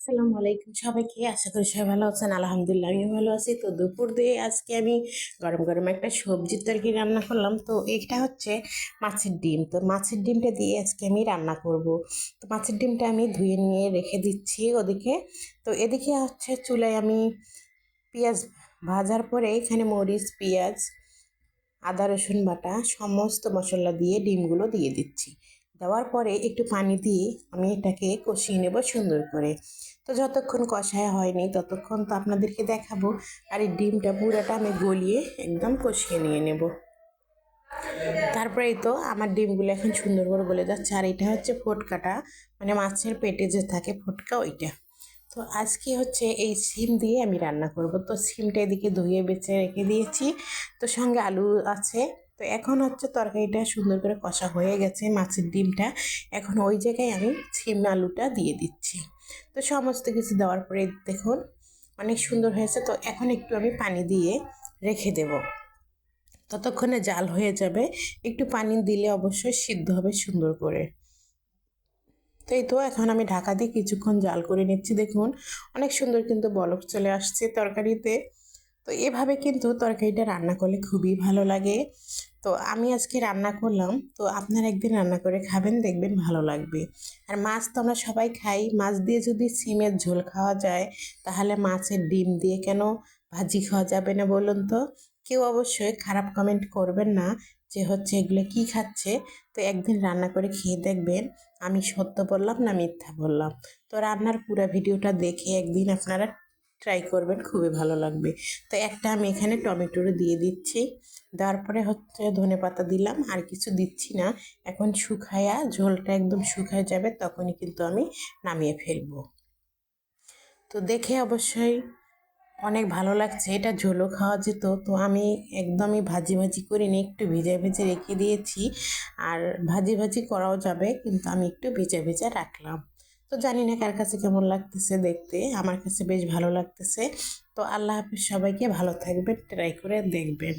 আসসালামু আলাইকুম সবাইকে। আশা করি সবাই ভালো আছেন। আলহামদুলিল্লাহ আমিও ভালো আছি। তো দুপুর দিয়ে আজকে আমি গরম গরম একটা সবজির তরকারি রান্না করলাম। তো এটা হচ্ছে মাছের ডিম। তো মাছের ডিমটা দিয়ে আজকে আমি রান্না করব। তো মাছের ডিমটা আমি ধুয়ে নিয়ে রেখে দিচ্ছি ওদিকে। তো এদিকে হচ্ছে চুলায় আমি পেঁয়াজ ভাজার পরে এখানে মরিচ, পেঁয়াজ, আদা রসুন বাটা সমস্ত মশলা দিয়ে ডিমগুলো দিয়ে দিচ্ছি। দেওয়ার পরে একটু পানি দিয়ে আমি এটাকে কষিয়ে নেব সুন্দর করে। তো যতক্ষণ কষায় হয়নি ততক্ষণ তো আপনাদেরকে দেখাবো। আর এই ডিমটা পুরাটা আমি গলিয়ে একদম কষিয়ে নিয়ে নেব। তারপরেই তো আমার ডিমগুলো এখন সুন্দর করে গলে যাচ্ছে। আর এটা হচ্ছে ফটকাটা, মানে মাছের পেটে যে থাকে ফটকা ওইটা। তো আজকে হচ্ছে এই সিম দিয়ে আমি রান্না করব। তো সিমটা এদিকে ধুয়ে বেছে রেখে দিয়েছি। তো সঙ্গে আলু আছে। তো এখন হচ্ছে তরকারিটা সুন্দর করে কষা হয়ে গেছে মাছের ডিমটা। এখন ওই জায়গায় আমি সিম আলুটা দিয়ে দিচ্ছি। তো সমস্ত কিছু দেওয়ার পরে দেখুন অনেক সুন্দর হয়েছে। তো এখন একটু আমি পানি দিয়ে রেখে দেব, ততক্ষণে জাল হয়ে যাবে। একটু পানি দিলে অবশ্যই সিদ্ধ হবে সুন্দর করে। তো এই তো এখন আমি ঢাকা দিয়ে কিছুক্ষণ জাল করে নিচ্ছি। দেখুন অনেক সুন্দর কিন্তু বলক চলে আসছে তরকারিতে। তো এভাবে কিন্তু তরকারিটা রান্না করলে খুবই ভালো লাগে। তো আমি আজকে রান্না করলাম, তো আপনারা একদিন রান্না করে খাবেন, দেখবেন ভালো লাগবে। আর মাছ তো আমরা সবাই খাই, মাছ দিয়ে যদি সিমের ঝোল খাওয়া যায় তাহলে মাছের ডিম দিয়ে কেন ভাজি খাওয়া যাবে না বলুন তো? কেউ অবশ্যই খারাপ কমেন্ট করবেন না যে হচ্ছে এগুলো কি খাচ্ছে। তো একদিন রান্না করে খেয়ে দেখবেন আমি সত্য বললাম না মিথ্যা বললাম। তো রান্নার পুরো ভিডিওটা দেখে একদিন আপনারা ট্রাই করবেন, খুবই ভালো লাগবে। তো একটা আমি এখানে টমেটো দিয়ে দিচ্ছি। দেওয়ার পরে হচ্ছে ধনেপাতা দিলাম, আর কিছু দিচ্ছি না। এখন শুকায়া ঝোলটা একদম শুকায় যাবে তখনই কিন্তু আমি নামিয়ে ফেলবো। তো দেখে অবশ্যই অনেক ভালো লাগছে। এটা ঝোলও খাওয়া যেত। তো আমি একদমই ভাজি ভাজি করিনি, একটু ভেজে ভেজে রেখে দিয়েছি। আর ভাজি ভাজি করাও যাবে, কিন্তু আমি একটু ভেজে ভেজে রাখলাম। তো জানি না কার কাছে কেমন লাগতেছে দেখতে, আমার কাছে বেশ ভালো লাগতেছে। তো আল্লাহ হাফিজ, সবাইকে ভালো থাকবেন, ট্রাই করে দেখবেন।